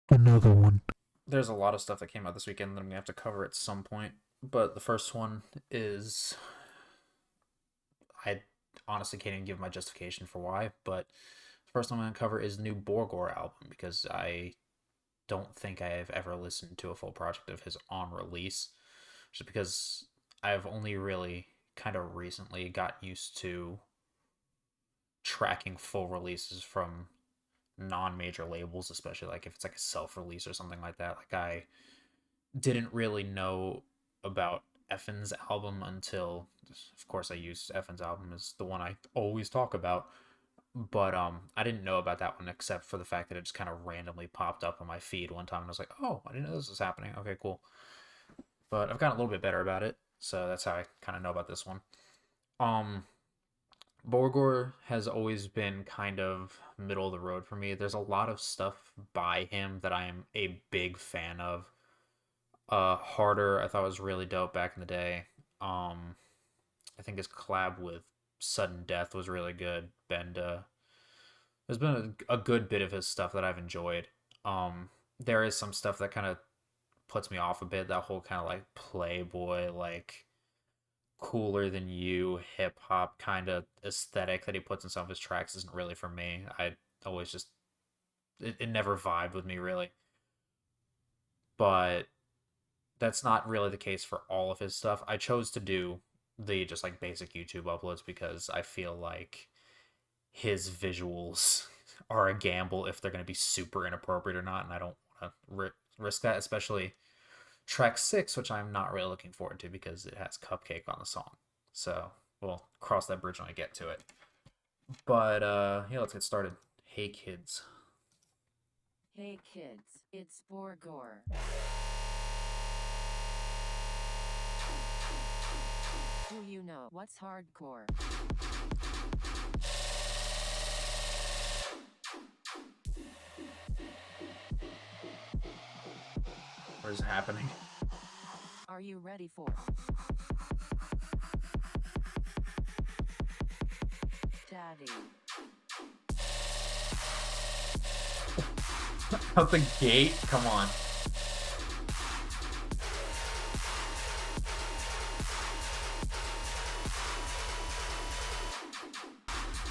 Another one. There's a lot of stuff that came out this weekend that I'm gonna have to cover at some point. But the first one is I honestly can't even give my justification for why. But the first one I'm gonna cover is the new Borgore album because I don't think I have ever listened to a full project of his on release, just because I've only really kind of recently got used to tracking full releases from non-major labels, especially like if it's like a self-release or something like that. Like I didn't really know about Effen's album until, of course, I use Effen's album as the one I always talk about. But I didn't know about that one except for the fact that it just kind of randomly popped up on my feed one time, and I was like, "Oh, I didn't know this was happening." Okay, cool. But I've gotten a little bit better about it, so that's how I kind of know about this one. Um, Borgore has always been kind of middle of the road for me. There's a lot of stuff by him that I am a big fan of. Harder, I thought was really dope back in the day. Um, I think his collab with Sudden Death was really good. Benda. There's been a good bit of his stuff that I've enjoyed. There is some stuff that kind of puts me off a bit. That whole kind of like Playboy, like cooler than you hip hop kind of aesthetic that he puts in some of his tracks isn't really for me. I always just it never vibed with me really. But that's not really the case for all of his stuff. I chose to do the just like basic YouTube uploads because I feel like his visuals are a gamble if they're going to be super inappropriate or not, and I don't want to risk that, especially track 6, which I'm not really looking forward to because it has Cupcake on the song. So we'll cross that bridge when I get to it. But yeah, let's get started. Hey kids. Hey kids, it's Borgore. Do you know what's hardcore? What is happening? Are you ready for Daddy? Out the gate? Come on.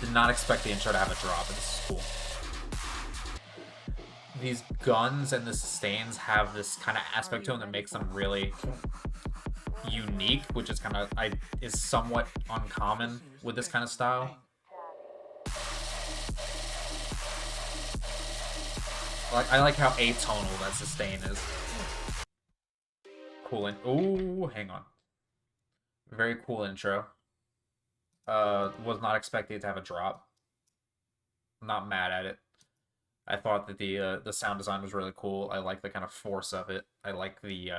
Did not expect the intro to have a drop, but this is cool. These guns and the sustains have this kind of aspect to them that makes them really unique, which is kind of is somewhat uncommon with this kind of style. Like I like how atonal that sustain is. Cool. Ooh, hang on. Very cool intro. Was not expecting it to have a drop. Not mad at it. I thought that the sound design was really cool. I like the kind of force of it. I like the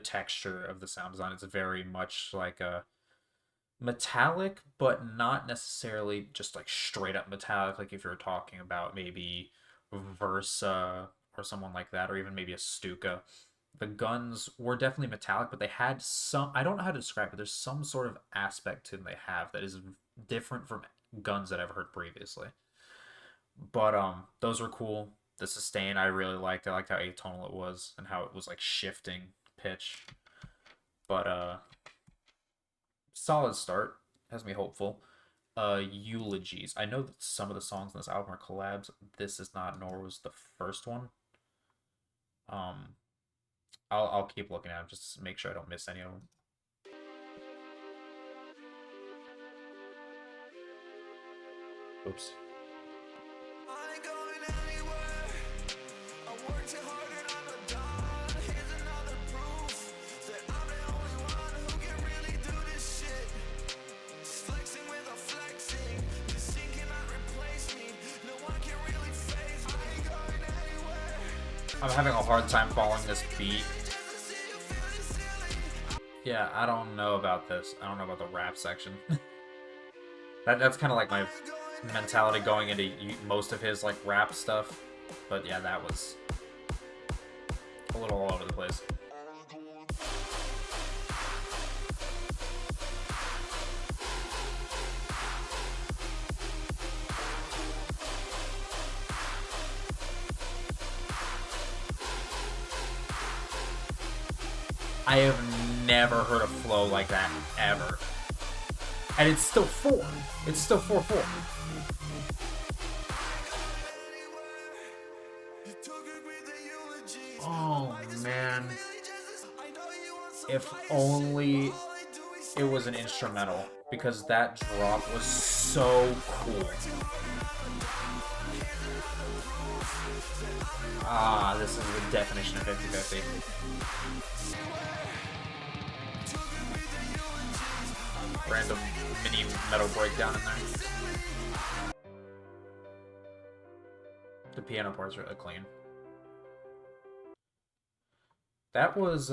texture of the sound design. It's very much like a metallic, but not necessarily just like straight up metallic. Like if you're talking about maybe Versa or someone like that, or even maybe a Stuka. The guns were definitely metallic, but they had some. I don't know how to describe it. There's some sort of aspect to them they have that is different from guns that I've heard previously. But those were cool. The sustain I really liked. I liked how atonal it was and how it was like shifting pitch. But solid start. Has me hopeful. Eulogies. I know that some of the songs in this album are collabs. This is not, nor was the first one. Um, I'll keep looking at them just to make sure I don't miss any of them. Oops. I'm having a hard time following this beat. Yeah, I don't know about this. I don't know about the rap section. That's kind of like my mentality going into most of his like rap stuff. But yeah, that was a little all over the place. I have never heard a flow like that ever. And it's still 4. It's still 4/4. Oh, man. If only it was an instrumental, because that drop was so cool. Ah, this is the definition of 50/50. Random mini metal breakdown in there. The piano part's really clean. That was,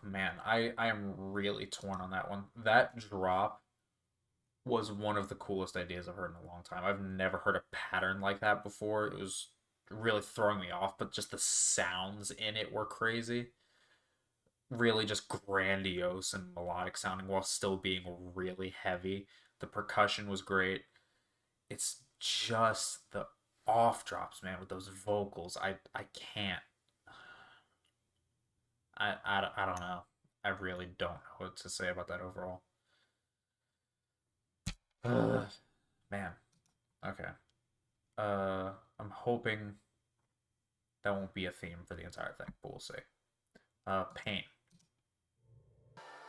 man, I am really torn on that one. That drop was one of the coolest ideas I've heard in a long time. I've never heard a pattern like that before. It was really throwing me off, but just the sounds in it were crazy. Really just grandiose and melodic sounding while still being really heavy. The percussion was great. It's just the off drops, man, with those vocals. I can't. I don't know. I really don't know what to say about that overall. Man. Okay. I'm hoping that won't be a theme for the entire thing, but we'll see. Pain.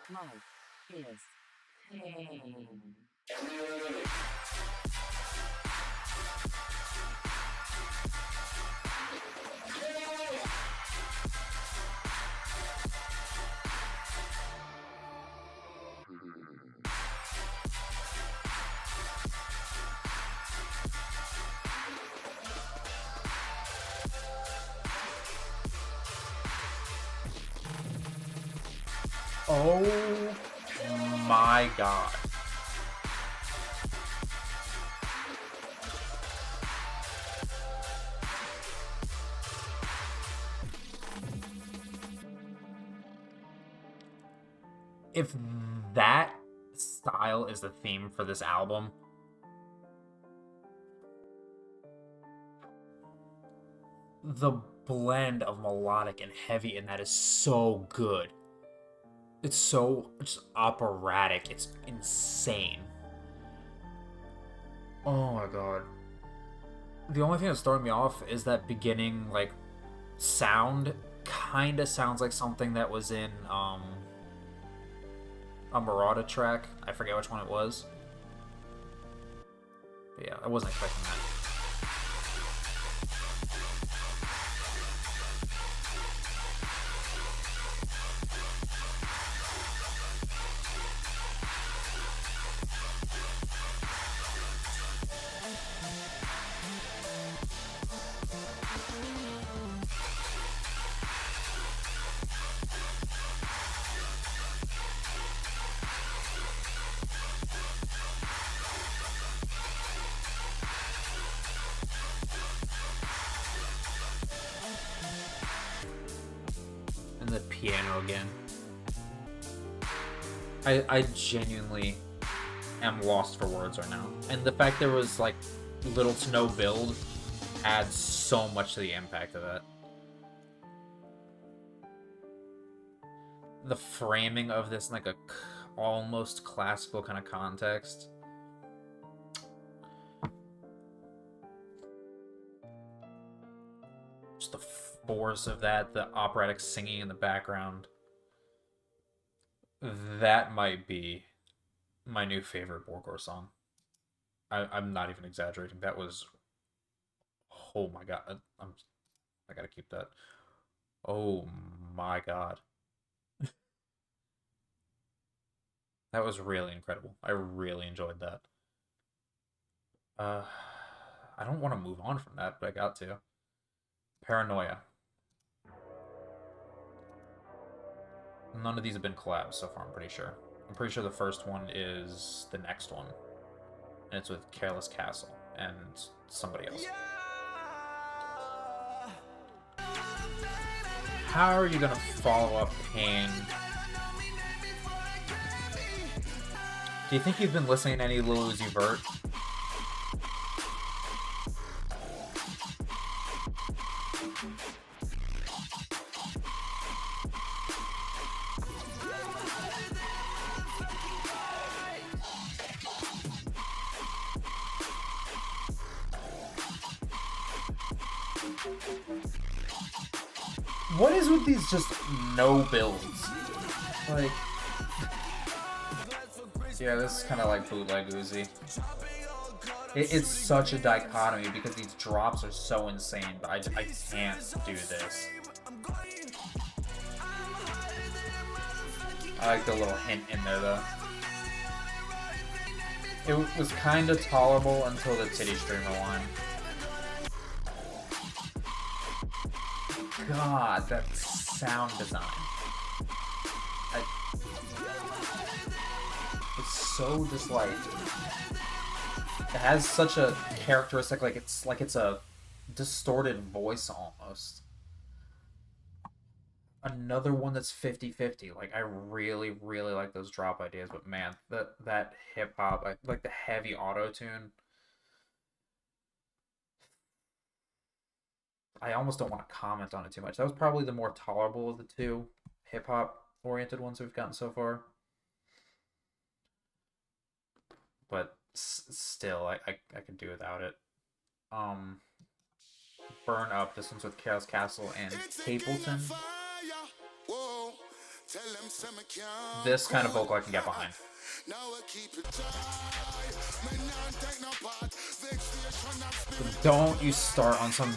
Life is pain. Oh my god. If that style is the theme for this album, the blend of melodic and heavy in that is so good. It's so just operatic. It's insane. Oh my god. The only thing that's throwing me off is that beginning, like, sound kind of sounds like something that was in a Murata track. I forget which one it was. But yeah, I wasn't expecting that. And the piano again. I genuinely am lost for words right now. And the fact there was, like, little to no build adds so much to the impact of that. The framing of this in, like, a almost classical kind of context. Just the force of that, the operatic singing in the background. That might be my new favorite Borgore song. I'm not even exaggerating. That was... Oh my god. I gotta keep that. Oh my god. That was really incredible. I really enjoyed that. I don't want to move on from that, but I got to. Paranoia. None of these have been collabs so far, I'm pretty sure. I'm pretty sure the first one is the next one. And it's with Careless Castle and somebody else. How are you gonna follow up Pain? Do you think you've been listening to any Lil Uzi Vert? What is with these just no builds? Like, yeah, this is kind of like bootleg Uzi. It's such a dichotomy because these drops are so insane, but I can't do this. I like the little hint in there, though. It was kind of tolerable until the titty streamer line. God, that sound design. It's so just like... It has such a characteristic, like it's a distorted voice almost. Another one that's 50-50. Like, I really, really like those drop ideas, but man, that hip-hop, like the heavy auto-tune. I almost don't want to comment on it too much. That was probably the more tolerable of the two hip-hop oriented ones we've gotten so far. But still, I could do without it. Burn Up. This one's with Chaos Castle and Capleton. This kind of vocal I can get behind. Don't you start on some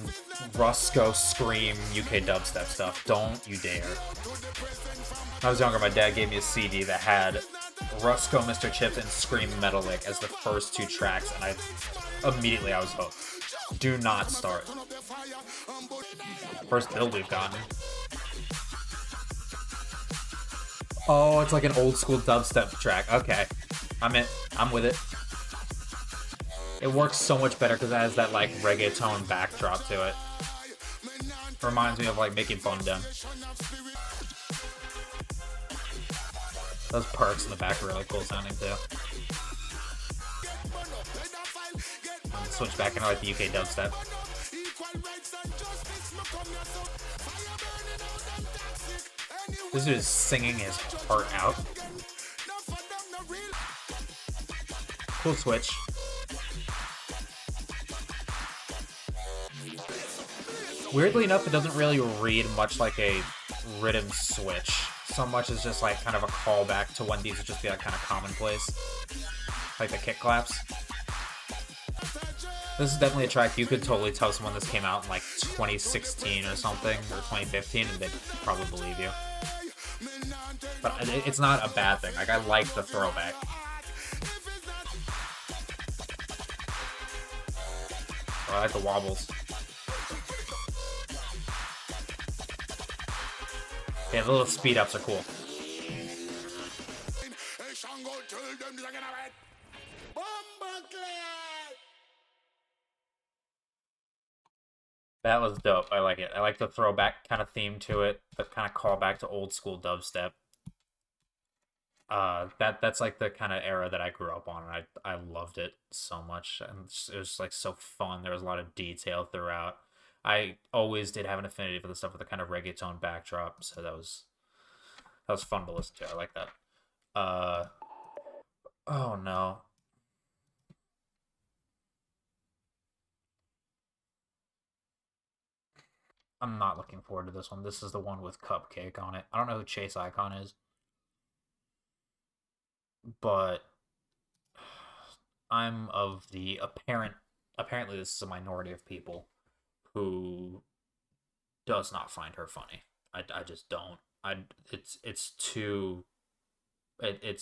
Rusco Scream UK dubstep stuff. Don't you dare. When I was younger, my dad gave me a CD that had Rusco, Mr. Chips, and Scream Metalic as the first two tracks, and I was hooked. Do not start. First build we've gotten. Oh, it's like an old school dubstep track. Okay. I'm with it. It works so much better because it has that like reggaeton backdrop to it. Reminds me of like Making Fun Done. Those perks in the back are really cool sounding too. Switch back into like the UK dubstep. This dude is singing his heart out. Cool switch. Weirdly enough, it doesn't really read much like a rhythm switch, so much as just like kind of a callback to when these would just be like kind of commonplace. Like the kick claps. This is definitely a track you could totally tell someone this came out in like 2016 or something, or 2015, and they'd probably believe you. But it's not a bad thing. Like, I like the throwback. Oh, I like the wobbles. Yeah, the little speed ups are cool. That was dope. I like it. I like the throwback kind of theme to it, the kind of callback to old school dubstep. That's like the kind of era that I grew up on, and I loved it so much, and it was like so fun. There was a lot of detail throughout. I always did have an affinity for the stuff with the kind of reggaeton backdrop, so that was fun to listen to. I like that. Oh no. I'm not looking forward to this one. This is the one with Cupcake on it. I don't know who Chase Icon is, but I'm of the apparently this is a minority of people who does not find her funny. I just don't. It's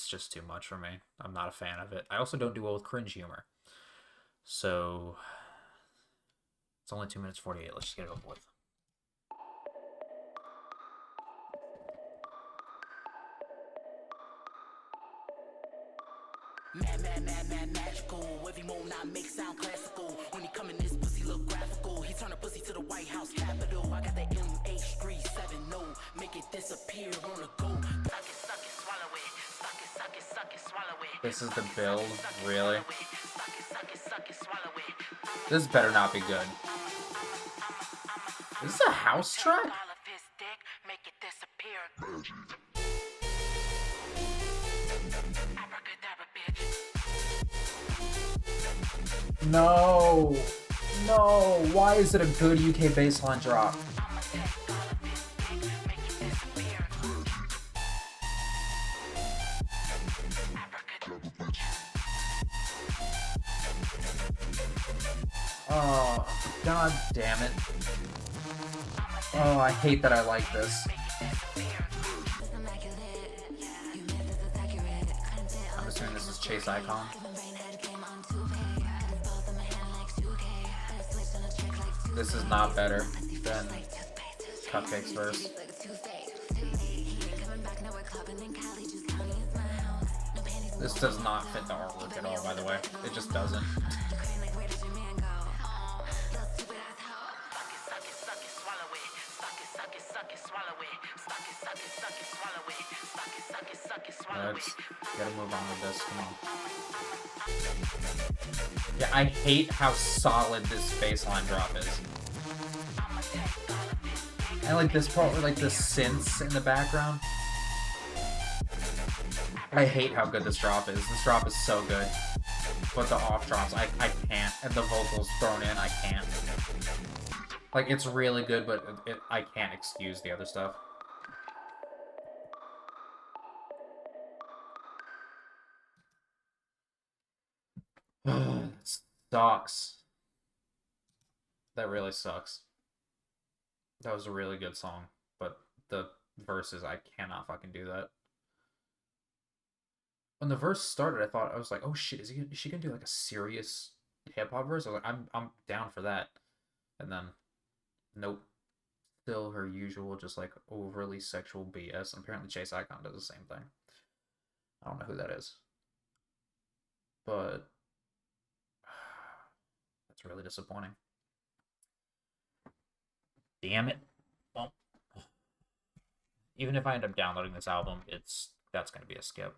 just too much for me. I'm not a fan of it. I also don't do well with cringe humor. So it's only 2 minutes 48. Let's just get it over with. Mad, magical. Every moment I make sound classical. When he come in, this pussy look graphical. He turn a pussy to the White House Capitol. I got that MH370. Make it disappear on the go. Suck it, swallow it. Suck it, swallow it. This is the build, really? This better not be good. Is this a house track? No. No, why is it a good UK baseline drop? Oh, god damn it. Oh, I hate that I like this. I'm assuming this is Chase Icon. This is not better than Cupcake's verse. This does not fit the artwork at all, by the way. It just doesn't. Let's gotta move on with this. Come on. Yeah, I hate how solid this baseline drop is. I like this part with like the synths in the background. I hate how good this drop is. This drop is so good. But the off drops, I can't. And the vocals thrown in, I can't. Like, it's really good, but I can't excuse the other stuff. It sucks. That really sucks. That was a really good song, but the verses, I cannot fucking do that. When the verse started, I was like, oh shit, is she gonna do like a serious hip hop verse? I was like, I'm down for that. And then, nope. Still her usual, just like overly sexual BS. And apparently Chase Icon does the same thing. I don't know who that is. But that's really disappointing. Damn it. Well, even if I end up downloading this album, that's gonna be a skip.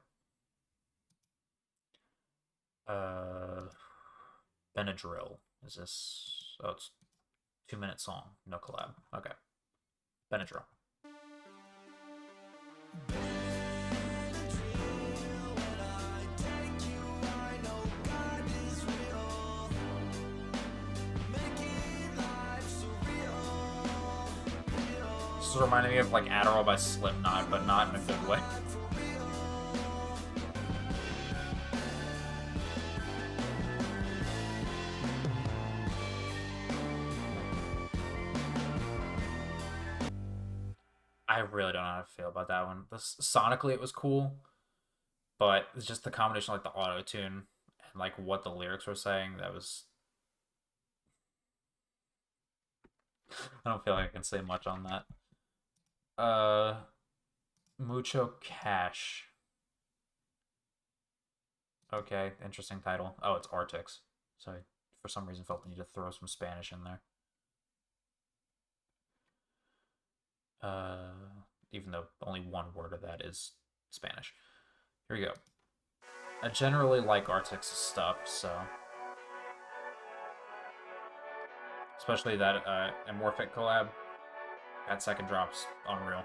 Benadryl. Is this? Oh, it's 2-minute song. No collab. Okay. Benadryl. This is reminding me of like Adderall by Slipknot, but not in a good way. I really don't know how to feel about that one. Sonically, it was cool, but it's just the combination of like the auto-tune and like what the lyrics were saying. That was... I don't feel like I can say much on that. Mucho Cash. Okay, interesting title. Oh, it's Artix. So I, for some reason, felt the need to throw some Spanish in there. Even though only one word of that is Spanish. Here we go. I generally like Artix's stuff, so... Especially that Amorphic collab. That second drop's unreal.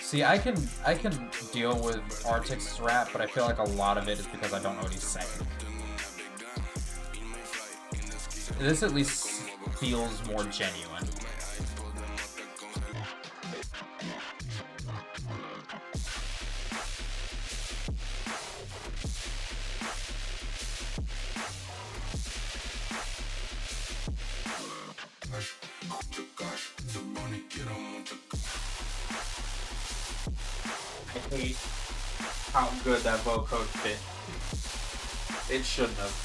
See, I can deal with Artix's rap, but I feel like a lot of it is because I don't know what he's saying. This at least feels more genuine. I hate how good that vocoder fit. It shouldn't have.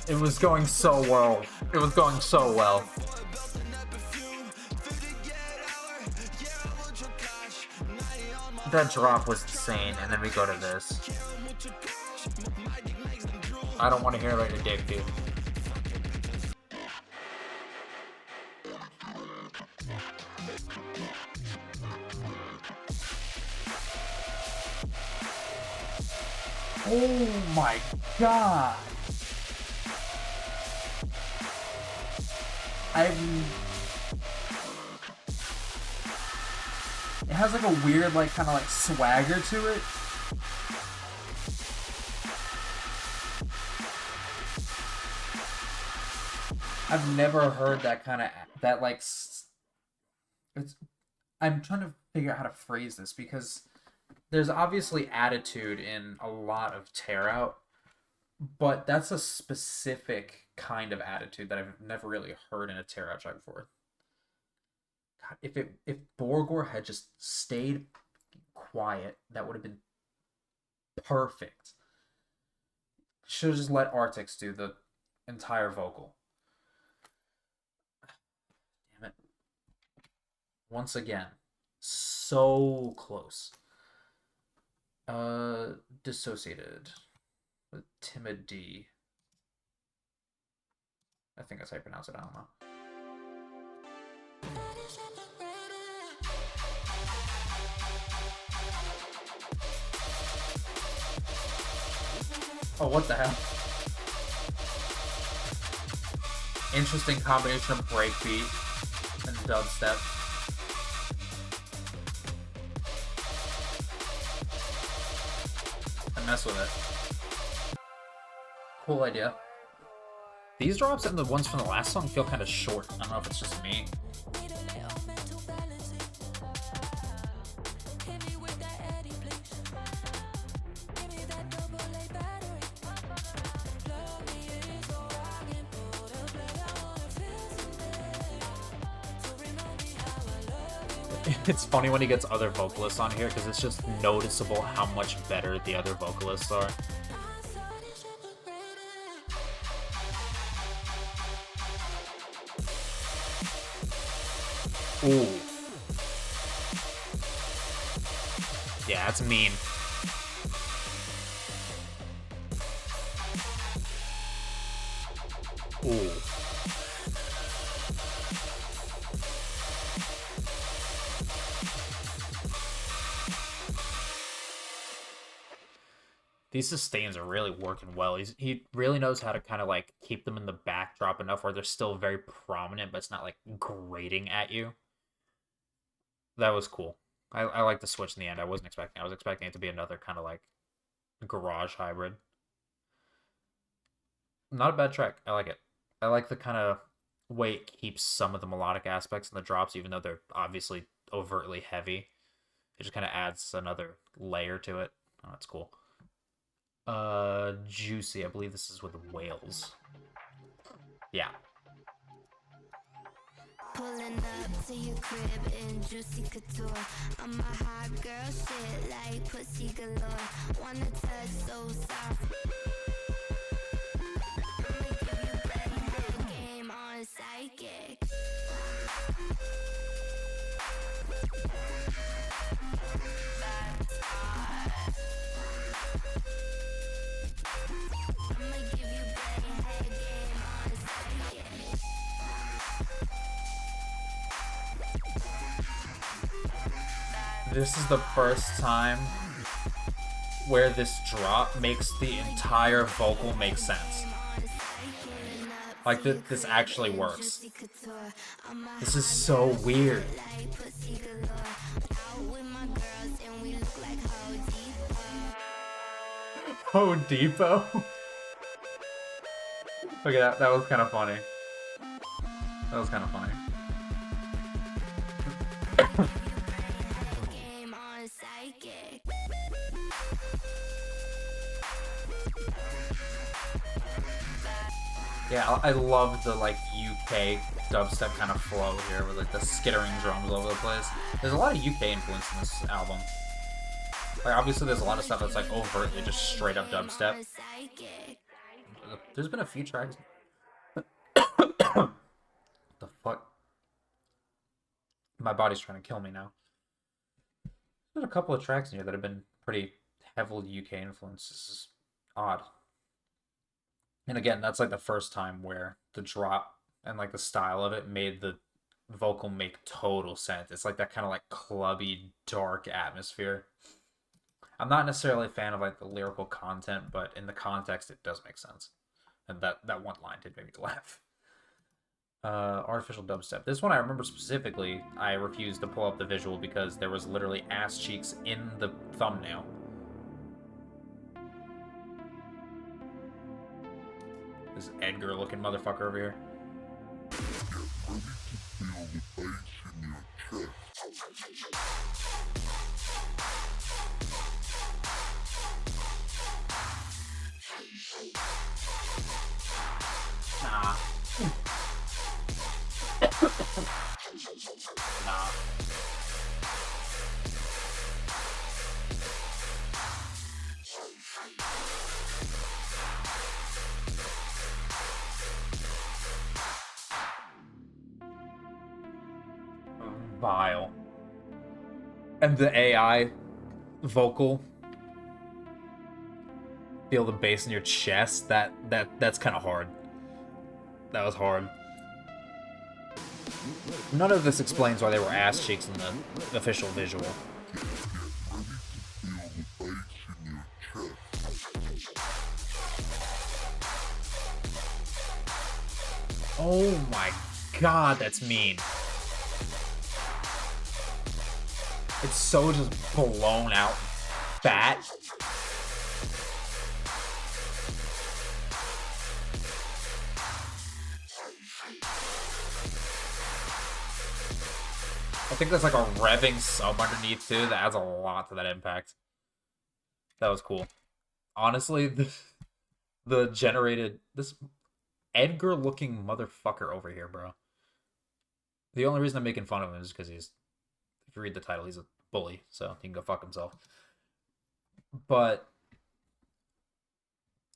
It was going so well. It was going so well. That drop was insane, and then we go to this. I don't want to hear about your dick, dude. Oh my god. It has like a weird, like, kind of like swagger to it. I've never heard that kind of, that like, it's, I'm trying to figure out how to phrase this because there's obviously attitude in a lot of Tear Out, but that's a specific kind of attitude that I've never really heard in a Tear Out track before. God, if Borgore had just stayed quiet, that would have been perfect. Should have just let Artix do the entire vocal. Damn it. Once again, so close. Dissociated with Timid D. I think that's how you pronounce it. I don't know. Oh, what the hell? Interesting combination of breakbeat and dubstep. I mess with it. Cool idea. These drops and the ones from the last song feel kind of short. I don't know if it's just me. It's funny when he gets other vocalists on here because it's just noticeable how much better the other vocalists are. Ooh. Yeah, that's mean. Ooh. These sustains are really working well. He really knows how to kind of like keep them in the backdrop enough where they're still very prominent, but it's not like grating at you. That was cool. I like the switch in the end. I wasn't expecting. I was expecting it to be another kind of like garage hybrid. Not a bad track. I like it. I like the kind of way it keeps some of the melodic aspects in the drops, even though they're obviously overtly heavy. It just kind of adds another layer to it. Oh, that's cool. Juicy. I believe this is with Wales. Yeah. Pulling up to your crib in juicy couture. I'm a hot girl shit like pussy galore. Wanna touch so soft. I'ma give you better game on psychic. That's hot. I'ma give you better game on psychic. This is the first time where this drop makes the entire vocal make sense. Like, this actually works. This is so weird. Oh, Depot? Okay, that was kind of funny. That was kind of funny. Yeah, I love the like UK dubstep kind of flow here with like the skittering drums all over the place. There's a lot of UK influence in this album. Like obviously there's a lot of stuff that's like overtly just straight up dubstep. There's been a few tracks. The fuck? My body's trying to kill me now. There's a couple of tracks in here that have been pretty heavily UK influence. This is odd. And again, that's like the first time where the drop and like the style of it made the vocal make total sense. It's like that kind of like clubby, dark atmosphere. I'm not necessarily a fan of like the lyrical content, but in the context, it does make sense. And that one line did make me laugh. Artificial dubstep. This one I remember specifically. I refused to pull up the visual because there was literally ass cheeks in the thumbnail. This Edgar-looking motherfucker over here. Nah. Nah. Vile. And the AI vocal. Feel the bass in your chest. That's kind of hard. That was hard. None of this explains why there were ass cheeks in the official visual. Oh my god, that's mean. It's so just blown out fat. I think there's like a revving sub underneath too that adds a lot to that impact. That was cool. Honestly, the generated, this Edgar looking motherfucker over here, bro. The only reason I'm making fun of him is because he's, if you read the title, he's a bully, so he can go fuck himself. But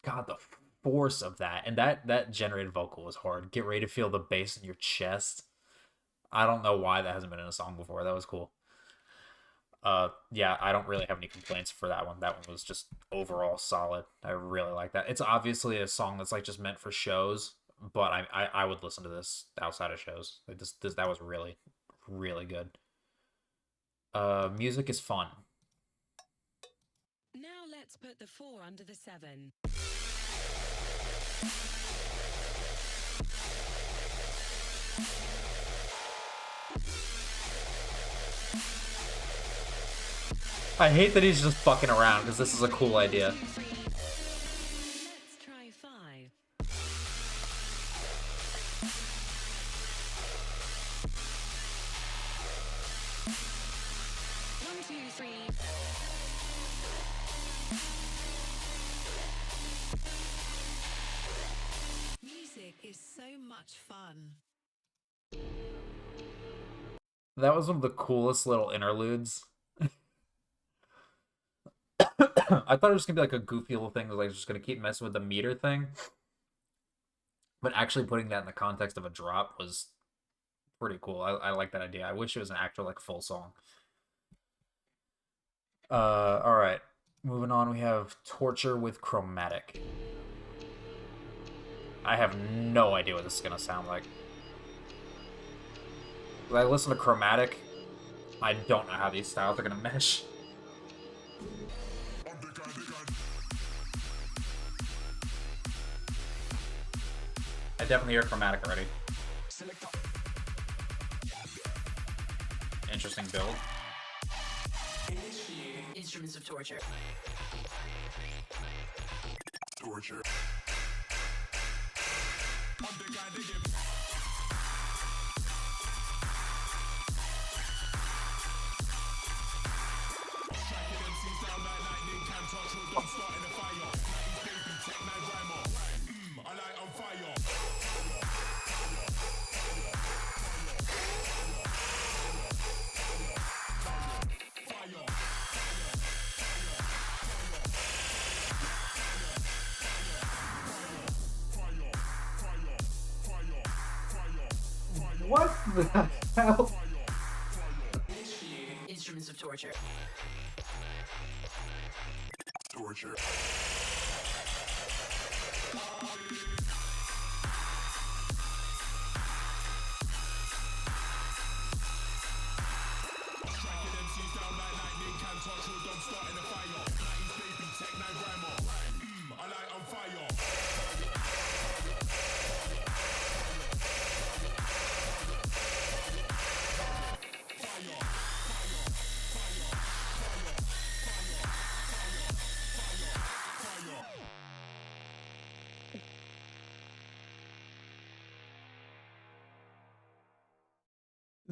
god, the force of that, and that generated vocal was hard. Get ready to feel the bass in your chest. I don't know why that hasn't been in a song before. That was cool. Yeah, I don't really have any complaints for that one. That one was just overall solid. I really like that. It's obviously a song that's like just meant for shows, but I would listen to this outside of shows. Like that was really, really good. Music is fun. Now let's put the 4 under the 7. I hate that he's just fucking around because this is a cool idea. Let's try 5. 1, 2, 3. Music is so much fun. That was one of the coolest little interludes. I thought it was gonna be like a goofy little thing that was like just gonna keep messing with the meter thing. But actually putting that in the context of a drop was pretty cool. I like that idea. I wish it was an actual like full song. Alright. Moving on, we have Torture with Chromatic. I have no idea what this is gonna sound like. When I listen to Chromatic, I don't know how these styles are gonna mesh. I definitely hear Chromatic already. Interesting build. Instruments of torture. Torture. What the hell? Instruments of torture. Torture.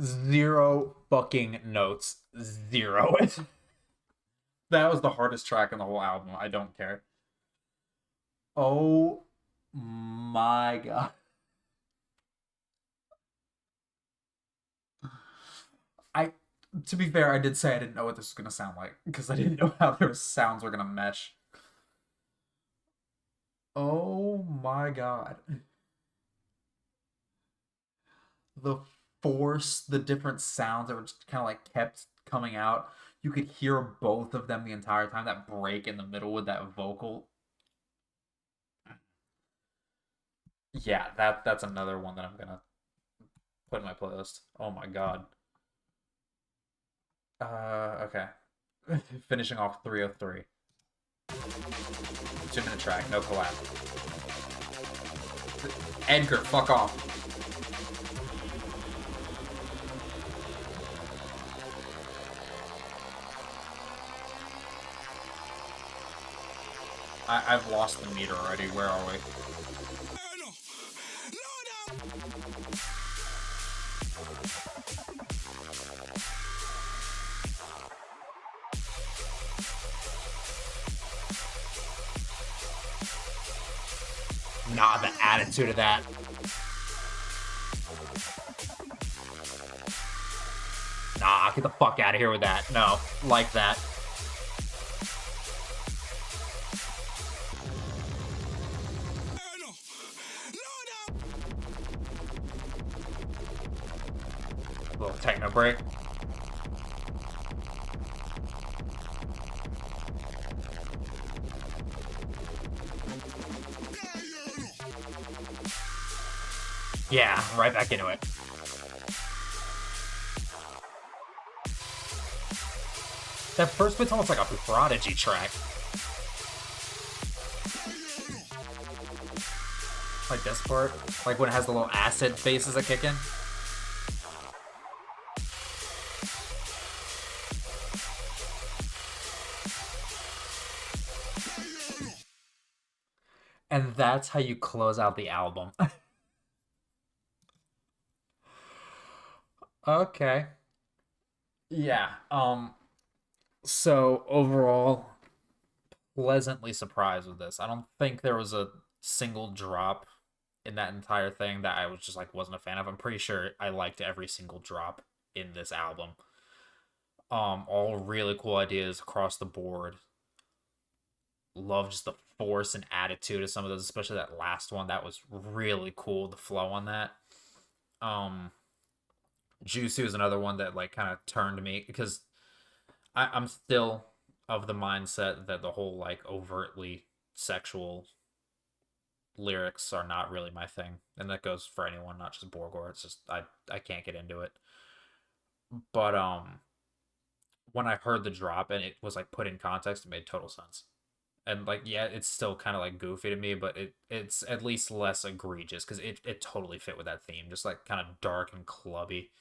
Zero fucking notes. Zero. That was the hardest track in the whole album. I don't care. Oh my god. To be fair, I did say I didn't know what this was gonna sound like because I didn't know how their sounds were gonna mesh. Oh my god. The force, the different sounds that were just kind of like kept coming out. You could hear both of them the entire time. That break in the middle with that vocal. Yeah, that's another one that I'm gonna put in my playlist. Oh my god. Okay. Finishing off 303. 2-minute track, no collab. Edgar, fuck off. I've lost the meter already. Where are we? Nah, the attitude of that. Nah, get the fuck out of here with that. No, like that. Little techno break. Yeah, right back into it. That first bit's almost like a Prodigy track. Like this part. Like when it has the little acid faces that kick in. And that's how you close out the album. Okay. Yeah. So overall, pleasantly surprised with this. I don't think there was a single drop in that entire thing that I was just like wasn't a fan of. I'm pretty sure I liked every single drop in this album. All really cool ideas across the board. Love just the force and attitude of some of those, especially that last one. That was really cool. The flow on that. Juicy was another one that like kind of turned me because I'm still of the mindset that the whole like overtly sexual lyrics are not really my thing, and that goes for anyone, not just Borgore. It's just I can't get into it. But when I heard the drop and it was like put in context, it made total sense. And like yeah, it's still kind of like goofy to me, but it's at least less egregious because it totally fit with that theme, just like kind of dark and clubby.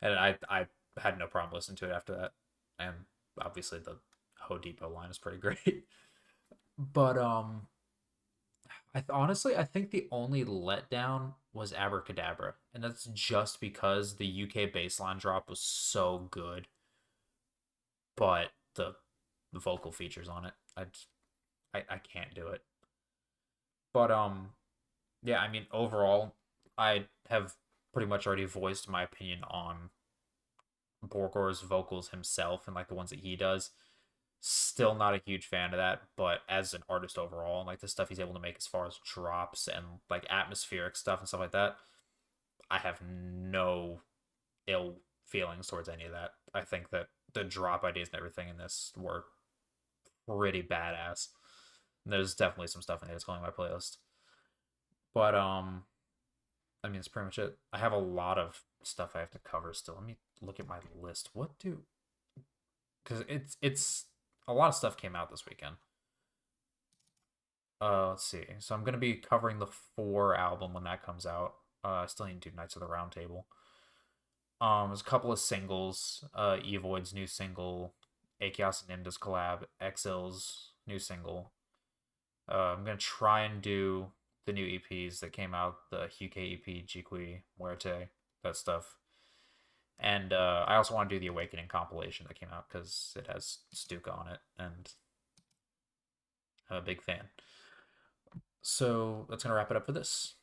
And I had no problem listening to it after that. And obviously the Ho Depot line is pretty great. But honestly I think the only letdown was Abracadabra, and that's just because the UK bassline drop was so good, but the vocal features on it, I can't do it. But yeah, I mean overall I have pretty much already voiced my opinion on Borgore's vocals himself and like the ones that he does. Still not a huge fan of that, but as an artist overall, and like the stuff he's able to make as far as drops and like atmospheric stuff and stuff like that, I have no ill feelings towards any of that. I think that the drop ideas and everything in this were pretty badass. And there's definitely some stuff in there that's going on my playlist. But I mean, it's pretty much it. I have a lot of stuff I have to cover still. Let me look at my list. Because it's a lot of stuff came out this weekend. Let's see. So I'm gonna be covering the 4 album when that comes out. I still need to do Knights of the Round Table. There's a couple of singles. Evoid's new single, Achaos and Nimda's collab, Exil's new single. I'm gonna try and do the new EPs that came out, the UK EP, Jiqui, Muerte, that stuff. And I also want to do the Awakening compilation that came out because it has Stuka on it, and I'm a big fan. So that's going to wrap it up for this.